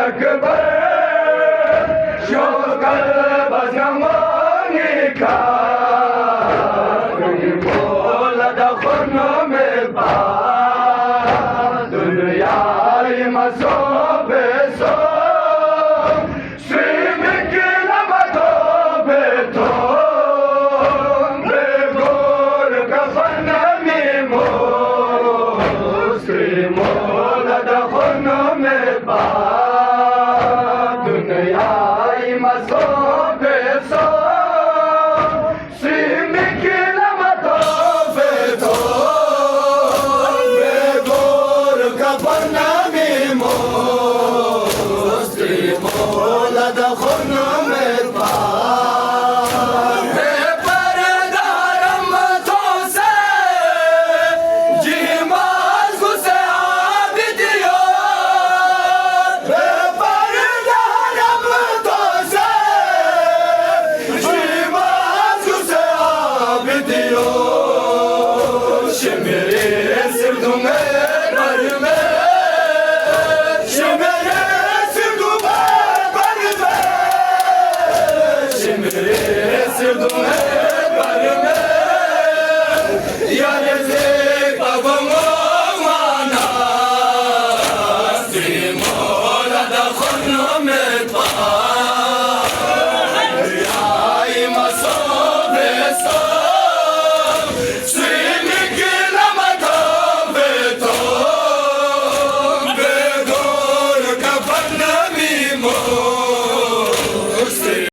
أكبر شوق البزمانك ولد خنم الباب دنياي مصوب صوب سيمك لما توبتم بقول كفن ميموس ولد خنم الباب دنياي مصوب صوب سيمك لما توبتم بقول كفن ميموس ولد خنم الباب بردارم توسه جیماز گوسه آبیدیار بردارم توسه جیماز گوسه آبیدیار شمیری سردومه برمه شمیری سردومه برمه شمیری سردومه برمه یارزی babam olmana Simola da khonum etba